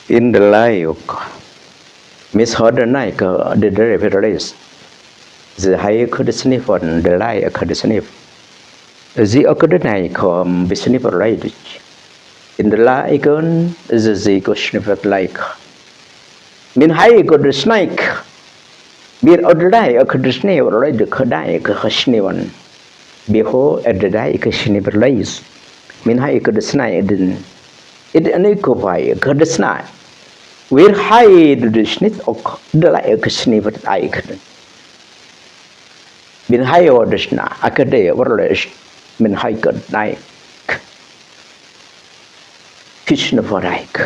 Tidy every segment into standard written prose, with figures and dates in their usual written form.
in the life Miss Hodernai the derivatives the high could sniff on the lie could sniff the Okadernai come be sniff right in the lie gun is the sniff like min high could snake bir odai could sniff right the kodai kasniwan beho at the die kasniff lays min high could snake it anikovai could snake we're high the snit ok the like kasniff like min high or the sna akade warlish min high could like Krishna Varaik.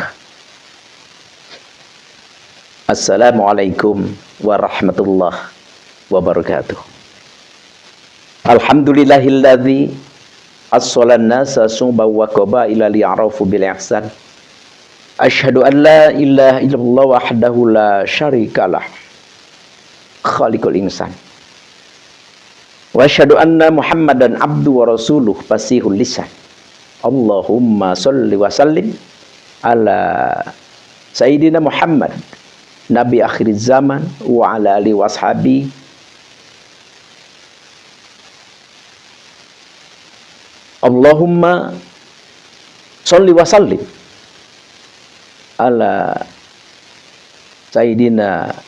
Assalamualaikum warahmatullahi wabarakatuh. Alhamdulillahilladzi as-salan nasa sumba wa qabaila li'arafu bil ihsan. Asyhadu an la ilaha illallah wahdahu la syarikalah. Khaliqul insan. Wa asyhadu anna Muhammadan abdu wa rasuluh fasihul lisan. Allahumma sholli wa sallim ala Sayyidina Muhammad Nabi akhir zaman wa ala alihi washabi Allahumma sholli wa sallim ala Sayyidina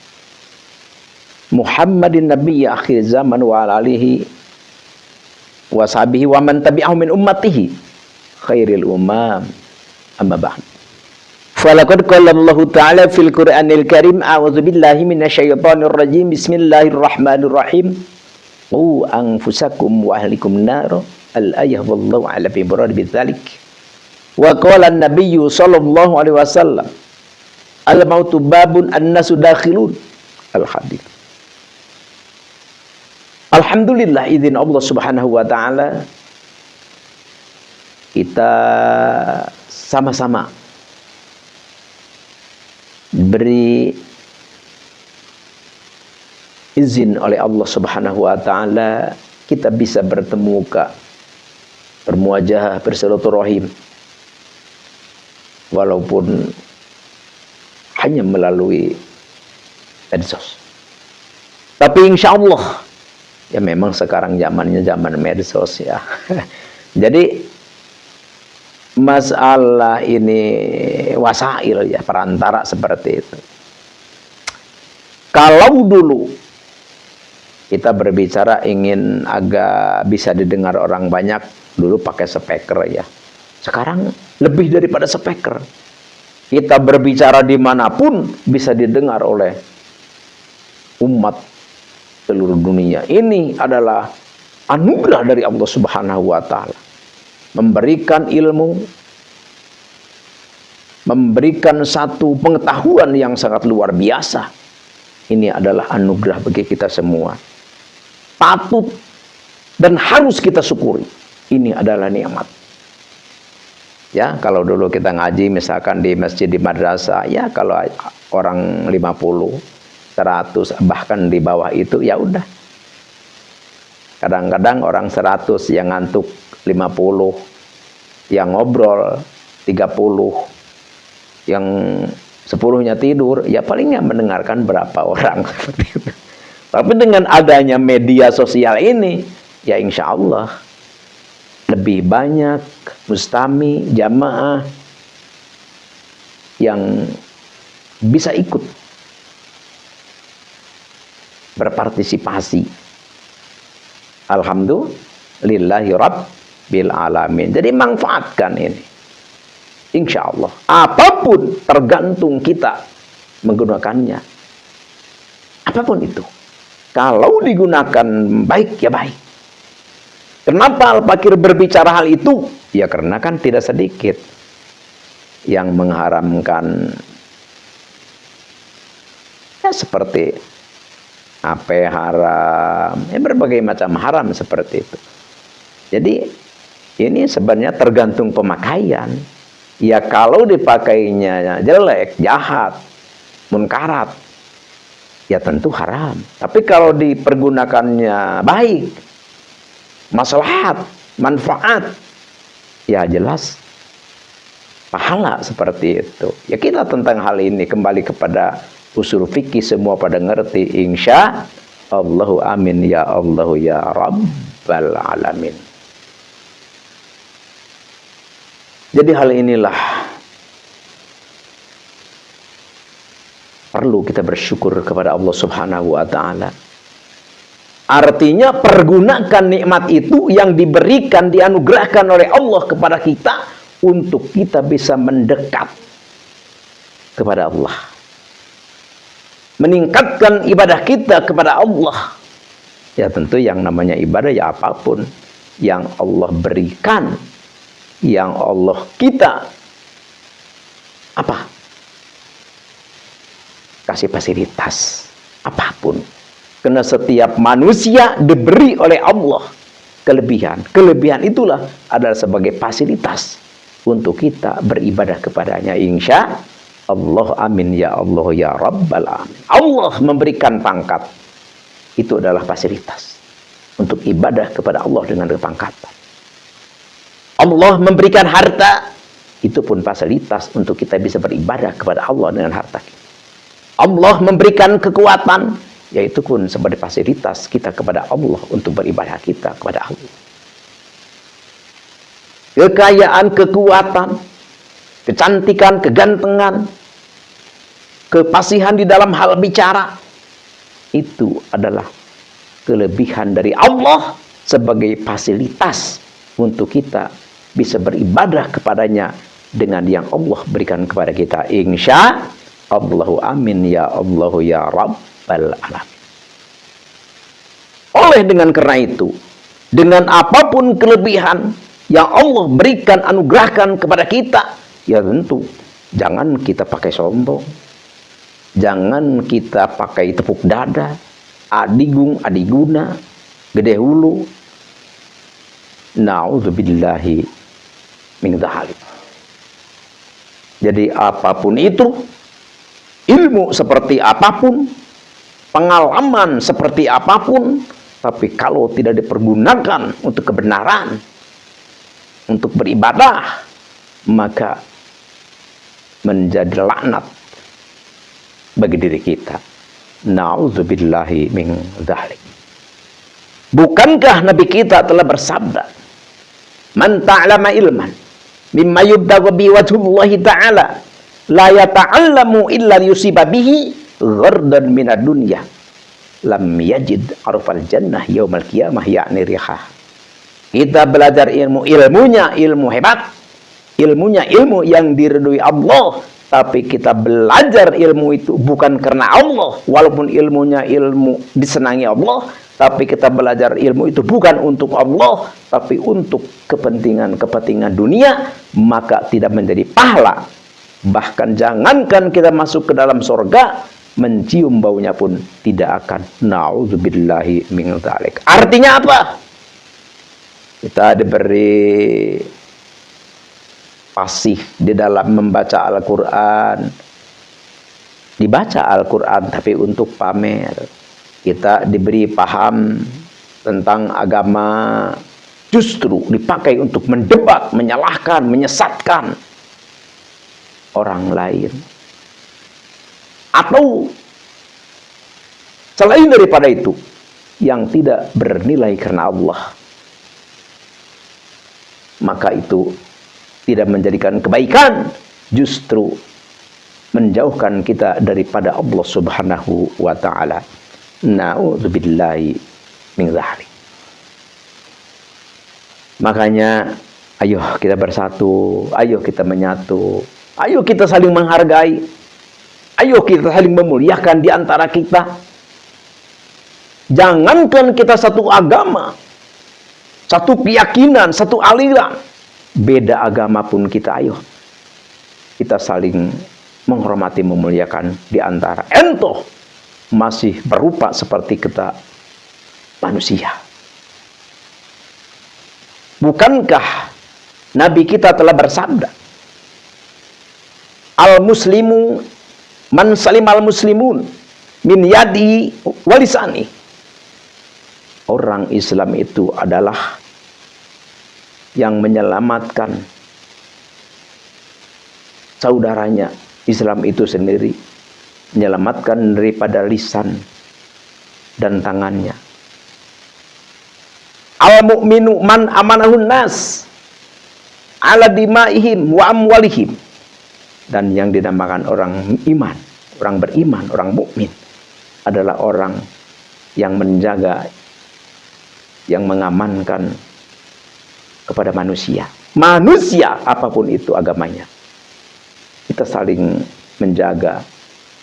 Muhammadin Nabi akhir zaman wa ala alihi washabihi wa man tabi'ahu min ummatihi khairil umam amma ba'd. Falaqad qala Allah Ta'ala fil Qur'anil Karim a'udzu billahi minasyaitonir rajim bismillahirrahmanirrahim qu anfusakum wa ahlikum nar al-ayah wallahu a'lam bi murad bidzalik wa qala an-nabiyyu sallallahu alaihi wasallam al-mautu babun an-nasu dakhilun al-hadits. Alhamdulillah izin Allah Subhanahu wa taala kita sama-sama beri izin oleh Allah Subhanahu wa taala kita bisa bertemu muka, bermuajahah, bersilaturahim walaupun hanya melalui medsos. Tapi insya Allah ya memang sekarang zamannya zaman medsos ya. Jadi masalah ini wasail ya, perantara seperti itu. Kalau dulu kita berbicara ingin agak bisa didengar orang banyak, dulu pakai speaker ya. Sekarang lebih daripada speaker. Kita berbicara dimanapun bisa didengar oleh umat seluruh dunia. Ini adalah anugerah dari Allah Subhanahu wa taala. Memberikan ilmu, memberikan satu pengetahuan yang sangat luar biasa. Ini adalah anugerah bagi kita semua. Patut dan harus kita syukuri. Ini adalah nikmat. Ya, kalau dulu kita ngaji misalkan di masjid, di madrasah, ya kalau orang 50, 100 bahkan di bawah itu ya udah. Kadang-kadang orang 100 yang ngantuk 50, yang ngobrol 30, yang 10-nya tidur, ya palingnya mendengarkan berapa orang. Tapi dengan adanya media sosial ini, ya insya Allah lebih banyak mustami, jamaah yang bisa ikut berpartisipasi. Alhamdulillahi Rabbil Alamin. Jadi manfaatkan ini. Insya Allah. Apapun tergantung kita menggunakannya. Apapun itu. Kalau digunakan baik, ya baik. Kenapa Al-Fakir berbicara hal itu? Ya karena kan tidak sedikit yang mengharamkan ya seperti apa haram, ya berbagai macam haram seperti itu. Jadi ini sebenarnya tergantung pemakaian. Ya kalau dipakainya jelek, jahat, munkarat, ya tentu haram. Tapi kalau dipergunakannya baik, maslahat, manfaat, ya jelas pahala seperti itu. Ya kita tentang hal ini kembali kepada usul fikih semua pada ngerti, insya Allahu amin ya Allah ya Rabbal alamin. Jadi hal inilah perlu kita bersyukur kepada Allah Subhanahu wa taala. Artinya pergunakan nikmat itu yang diberikan, dianugerahkan oleh Allah kepada kita untuk kita bisa mendekat kepada Allah. Meningkatkan ibadah kita kepada Allah. Ya tentu yang namanya ibadah ya apapun yang Allah berikan, yang Allah kita kasih fasilitas apapun. Karena setiap manusia diberi oleh Allah kelebihan. Kelebihan itulah adalah sebagai fasilitas untuk kita beribadah kepadanya. Insya Allah amin ya Allah ya Rabbal alamin. Allah memberikan pangkat. Itu adalah fasilitas untuk ibadah kepada Allah dengan pangkatan. Allah memberikan harta. Itu pun fasilitas untuk kita bisa beribadah kepada Allah dengan harta kita. Allah memberikan kekuatan, yaitu pun sebagai fasilitas kita kepada Allah untuk beribadah kita kepada Allah. Kekayaan, kekuatan, kecantikan, kegantengan, kepasihan di dalam hal bicara, itu adalah kelebihan dari Allah sebagai fasilitas untuk kita bisa beribadah kepadanya dengan yang Allah berikan kepada kita. Insya Allahu amin ya Allah ya Rabbal alamin. Oleh dengan karena itu, dengan apapun kelebihan yang Allah berikan, anugerahkan kepada kita, ya tentu jangan kita pakai sombong, jangan kita pakai tepuk dada, adigung, adiguna, gede hulu. Na'udzubillahi min dzalik. Jadi apapun itu, ilmu seperti apapun, pengalaman seperti apapun, tapi kalau tidak dipergunakan untuk kebenaran, untuk beribadah, maka menjadi laknat bagi diri kita. Na'udzubillahi min dzalik. Bukankah Nabi kita telah bersabda, "Man ta'lama ilman mimma yubtagha bi wajhillahi ta'ala la yata'allamu illa yusiba bihi ghardan minad dunya lam yajid arfal jannah yaumal qiyamah yakni rihah." Kita belajar ilmunya ilmu hebat, ilmunya ilmu yang diridhoi Allah, tapi kita belajar ilmu itu bukan karena Allah, walaupun ilmunya ilmu disenangi Allah, tapi kita belajar ilmu itu bukan untuk Allah, tapi untuk kepentingan dunia, maka tidak menjadi pahala. Bahkan jangankan kita masuk ke dalam surga, mencium baunya pun tidak akan. Na'udzubillahi min dzalik. Artinya apa? Kita diberi pasif di dalam membaca Al-Quran. Dibaca Al-Quran tapi untuk pamer. Kita diberi paham tentang agama, justru dipakai untuk mendebat, menyalahkan, menyesatkan orang lain. Atau selain daripada itu, yang tidak bernilai karena Allah. Maka itu tidak menjadikan kebaikan, justru menjauhkan kita daripada Allah Subhanahu wa ta'ala. Na'udzubillahi min dzalik. Makanya ayo kita bersatu, ayo kita menyatu, ayo kita saling menghargai, ayo kita saling memuliakan di antara kita. Jangankan kita satu agama, satu keyakinan, satu aliran, beda agama pun kita, ayo kita saling menghormati, memuliakan di antara entoh masih berupa seperti kita manusia. Bukankah Nabi kita telah bersabda, al-muslimu man salimal muslimun min yadi walisani. Orang Islam itu adalah yang menyelamatkan saudaranya. Islam itu sendiri menyelamatkan daripada lisan dan tangannya. Al-mu'minu man amanahun nas ala dimaihim wa amwalihim. Dan yang dinamakan orang iman, orang beriman, orang mukmin adalah orang yang menjaga, yang mengamankan kepada manusia. Manusia apapun itu agamanya. Kita saling menjaga,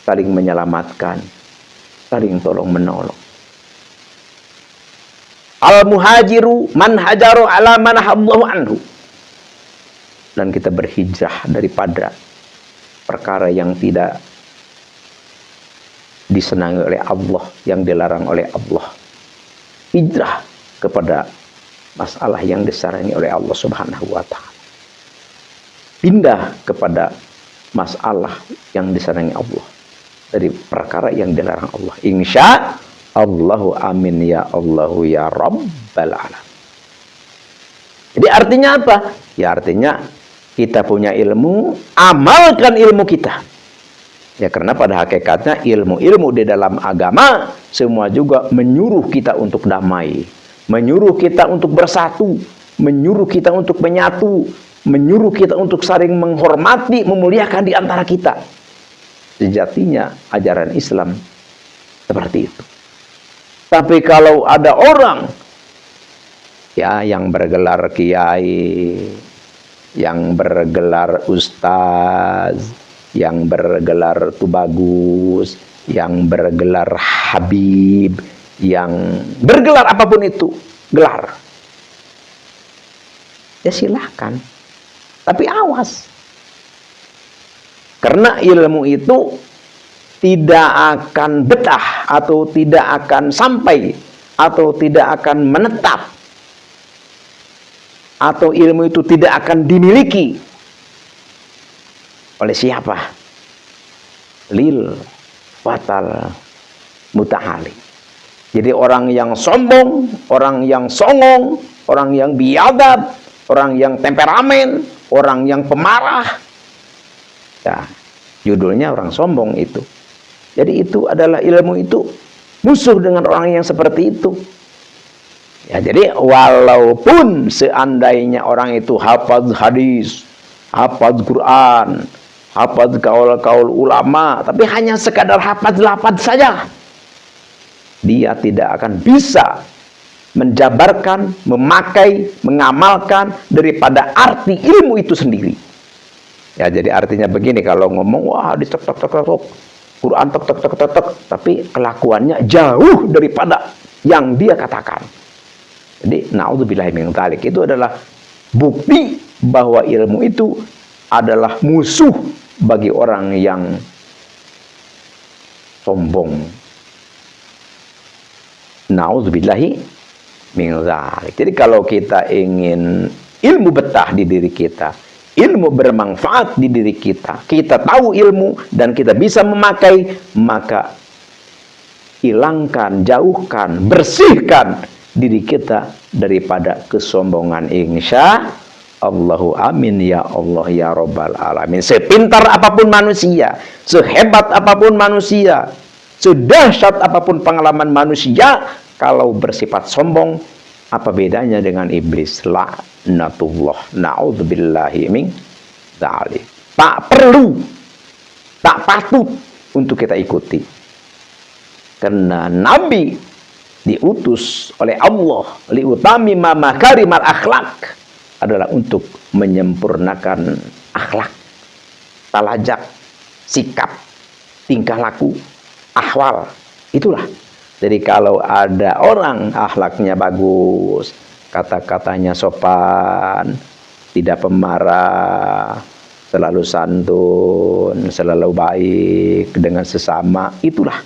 saling menyelamatkan, saling tolong menolong. Al-muhajiru man hajaru ala man nahallahu anhu. Dan kita berhijrah daripada perkara yang tidak disenangi oleh Allah, yang dilarang oleh Allah. Hijrah kepada masalah yang disarangi oleh Allah Subhanahu wa ta'ala. Pindah kepada masalah yang disarangi Allah dari perkara yang dilarang Allah. Insya Allahu amin ya Allahu ya Rabbal alamin. Jadi artinya apa? Ya artinya kita punya ilmu, amalkan ilmu kita. Ya karena pada hakikatnya ilmu-ilmu di dalam agama semua juga menyuruh kita untuk damai, menyuruh kita untuk bersatu, menyuruh kita untuk menyatu, menyuruh kita untuk saling menghormati, memuliakan di antara kita. Sejatinya ajaran Islam seperti itu. Tapi kalau ada orang ya yang bergelar kiai, yang bergelar ustaz, yang bergelar tubagus, yang bergelar habib, yang bergelar apapun itu gelar, ya silahkan, tapi awas, karena ilmu itu tidak akan betah, atau tidak akan sampai, atau tidak akan menetap, atau ilmu itu tidak akan dimiliki oleh siapa? Lil fatal muta'ali. Jadi orang yang sombong, orang yang songong, orang yang biadab, orang yang temperamen, orang yang pemarah, ya judulnya orang sombong itu. Jadi itu adalah ilmu itu musuh dengan orang yang seperti itu. Ya, jadi walaupun seandainya orang itu hafaz hadis, hafaz Quran, hafaz kaul-kaul ulama, tapi hanya sekadar hafaz lafaz saja, dia tidak akan bisa menjabarkan, memakai, mengamalkan daripada arti ilmu itu sendiri. Ya, jadi artinya begini, kalau ngomong wah hadis tek tek tek tek, Quran tek tek tek tek tek, tapi kelakuannya jauh daripada yang dia katakan. Jadi naudzubillahi min dzalik, itu adalah bukti bahwa ilmu itu adalah musuh bagi orang yang sombong. Naudzubillahi min dzalik. Jadi kalau kita ingin ilmu betah di diri kita, ilmu bermanfaat di diri kita, kita tahu ilmu dan kita bisa memakai, maka hilangkan, jauhkan, bersihkan diri kita daripada kesombongan. Insya Allahu amin ya Allah ya Rabbal alamin. Sepintar apapun manusia, sehebat apapun manusia, sedahsyat apapun pengalaman manusia, kalau bersifat sombong, apa bedanya dengan iblis? La'natullah, na'udzubillahi min dzalik. Tak perlu, tak patut untuk kita ikuti. Karena Nabi diutus oleh Allah liutami makarimal akhlak, adalah untuk menyempurnakan akhlak, talajak, sikap, tingkah laku, ahwal. Itulah. Jadi kalau ada orang akhlaknya bagus, kata-katanya sopan, tidak pemarah, selalu santun, selalu baik dengan sesama, itulah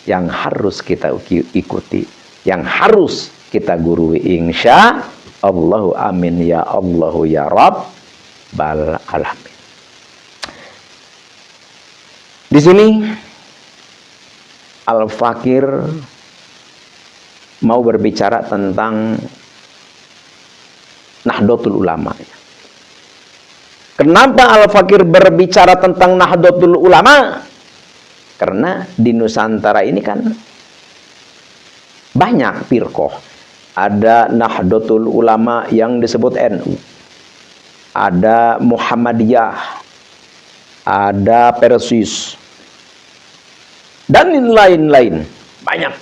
yang harus kita ikuti, yang harus kita gurui. Insya Allahu amin ya Allahu ya Rabbal alamin. Di sini Al-Fakir mau berbicara tentang Nahdlatul Ulama. Kenapa Al-Fakir berbicara tentang Nahdlatul Ulama? Karena di Nusantara ini kan banyak firqah. Ada Nahdlatul Ulama yang disebut NU. Ada Muhammadiyah. Ada Persis. Dan lain-lain. Banyak.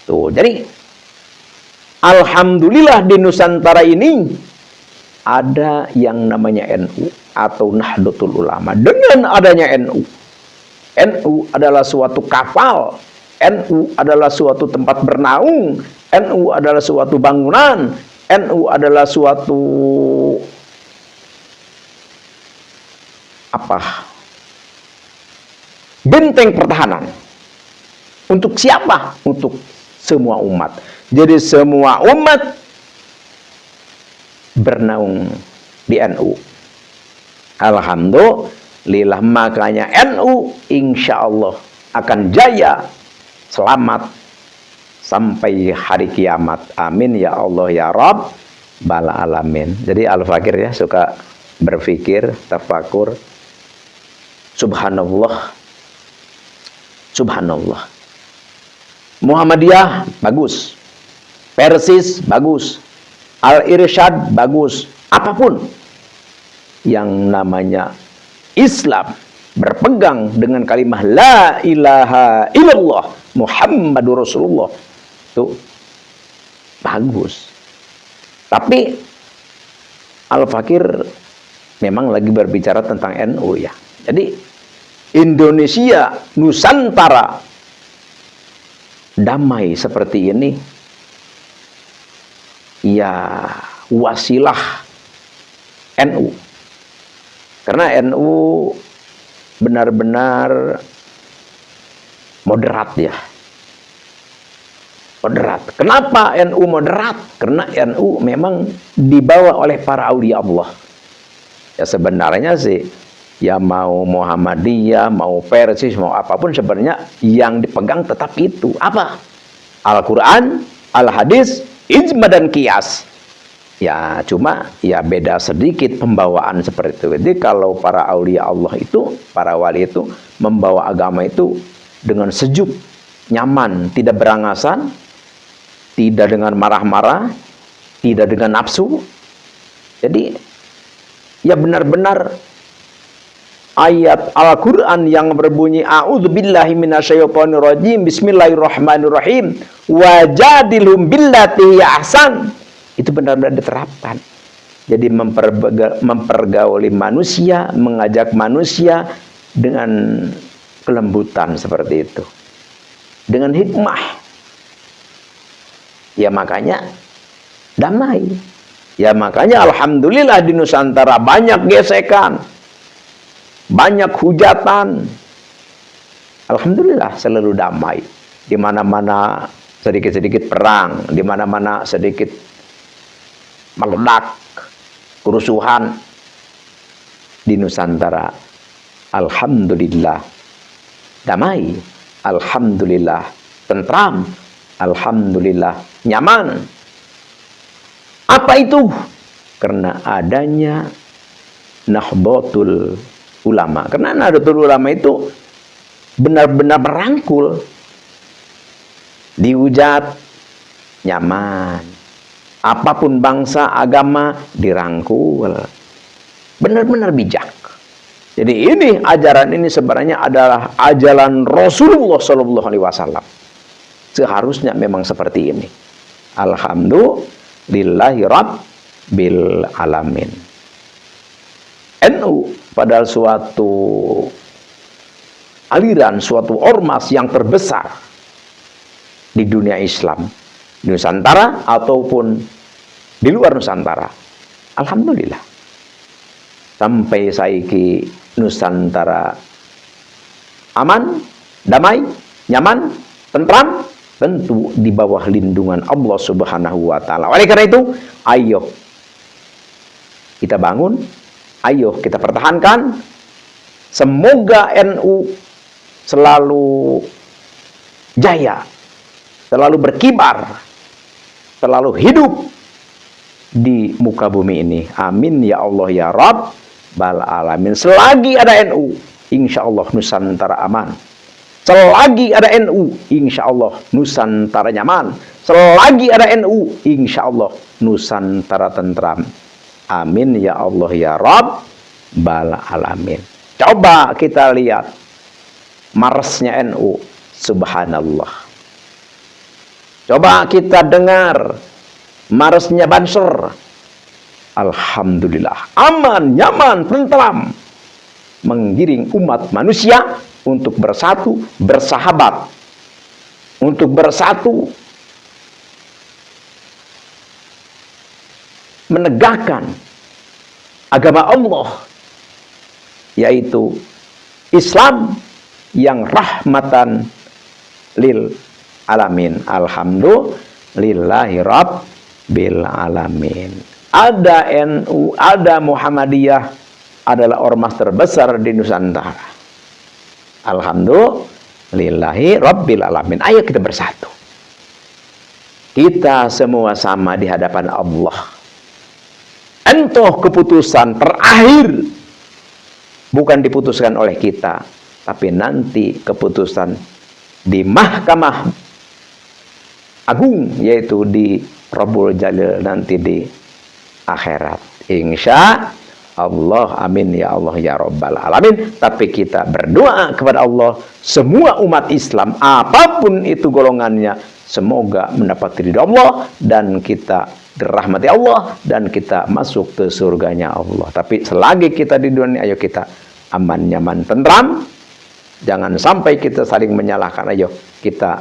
Tuh, jadi alhamdulillah di Nusantara ini ada yang namanya NU atau Nahdlatul Ulama. Dengan adanya NU, NU adalah suatu kapal, NU adalah suatu tempat bernaung, NU adalah suatu bangunan, NU adalah suatu benteng pertahanan. Untuk siapa? Untuk semua umat. Jadi semua umat bernaung di NU. Alhamdulillah, makanya NU insya Allah akan jaya, selamat sampai hari kiamat. Amin ya Allah ya Rabbal alamin. Jadi Al-Fakir ya suka berpikir, tafakur. Subhanallah. Subhanallah. Muhammadiyah bagus. Persis bagus. Al-Irsyad bagus. Apapun yang namanya Islam berpegang dengan kalimah la ilaha illallah Muhammadur Rasulullah itu bagus. Tapi Al-Fakir memang lagi berbicara tentang NU ya. Jadi Indonesia, Nusantara damai seperti ini ya wasilah NU. Karena NU benar-benar moderat ya. Moderat. Kenapa NU moderat? Karena NU memang dibawa oleh para aulia Allah. Ya sebenarnya sih, ya mau Muhammadiyah, mau Persis, mau apapun sebenarnya yang dipegang tetap itu. Apa? Al-Quran, Al-Hadis, Ijma dan Qiyas. Ya cuma ya beda sedikit pembawaan seperti itu. Jadi kalau para aulia Allah itu, para wali itu membawa agama itu dengan sejuk, nyaman, tidak berangasan, tidak dengan marah-marah, tidak dengan nafsu. Jadi ya benar-benar ayat Al-Quran yang berbunyi a'udzubillahi minasyaitonirrajim bismillahirrahmanirrahim wajadilhum billati ahsan itu benar-benar diterapkan. Jadi mempergauli manusia, mengajak manusia dengan kelembutan seperti itu, dengan hikmah. Ya makanya damai. Ya makanya alhamdulillah di Nusantara banyak gesekan, banyak hujatan. Alhamdulillah selalu damai. Di mana-mana sedikit-sedikit perang, di mana-mana sedikit meledak kerusuhan. Di Nusantara alhamdulillah damai, alhamdulillah tentram, alhamdulillah nyaman. Apa itu? Karena adanya Nahdlatul Ulama. Karena Nahdlatul Ulama itu benar-benar merangkul, dihujat nyaman. Apapun bangsa, agama dirangkul. Benar-benar bijak. Jadi ini ajaran ini sebenarnya adalah ajaran Rasulullah Shallallahu Alaihi Wasallam. Seharusnya memang seperti ini. Alhamdulillahi Rabbil alamin. NU padahal suatu aliran, suatu ormas yang terbesar di dunia Islam, di Nusantara ataupun di luar Nusantara. Alhamdulillah. Sampai saiki Nusantara aman, damai, nyaman, tentram, tentu di bawah lindungan Allah Subhanahu wa taala. Oleh karena itu, ayo kita bangun, ayo kita pertahankan. Semoga NU selalu jaya, selalu berkibar, selalu hidup di muka bumi ini. Amin ya Allah ya Rabbal alamin. Selagi ada NU, insya Allah Nusantara aman. Selagi ada NU, insya Allah Nusantara nyaman. Selagi ada NU, insya Allah Nusantara tentram. Amin ya Allah ya Rabbal alamin. Coba kita lihat marsnya NU, subhanallah. Coba kita dengar marsnya Banser, alhamdulillah, aman, nyaman, tentram, menggiring umat manusia untuk bersatu, bersahabat, untuk bersatu, menegakkan agama Allah, yaitu Islam yang rahmatan lil alamin. Alhamdulillahi rabbil alamin. Ada NU, ada Muhammadiyah, adalah ormas terbesar di Nusantara. Alhamdulillahi rabbil alamin. Ayo kita bersatu. Kita semua sama di hadapan Allah. Entah keputusan terakhir bukan diputuskan oleh kita, tapi nanti keputusan di Mahkamah Agung, yaitu di Rabbul Jalil, nanti di akhirat. Insya Allah, amin ya Allah ya Rabbal alamin. Tapi kita berdoa kepada Allah, semua umat Islam apapun itu golongannya, semoga mendapat ridha Allah dan kita dirahmati Allah dan kita masuk ke surganya Allah. Tapi selagi kita di dunia, ayo kita aman, nyaman, tentram. Jangan sampai kita saling menyalahkan. Ayo kita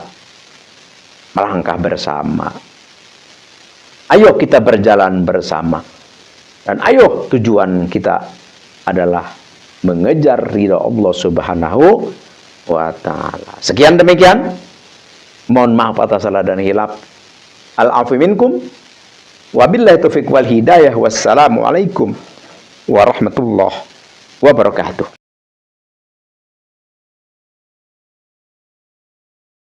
melangkah bersama. Ayo kita berjalan bersama. Dan ayo tujuan kita adalah mengejar ridha Allah Subhanahu wa ta'ala. Sekian demikian. Mohon maaf atas salah dan hilaf. Al-afu minkum. Wabillahi taufiq wal hidayah. Wassalamualaikum warahmatullahi wabarakatuh.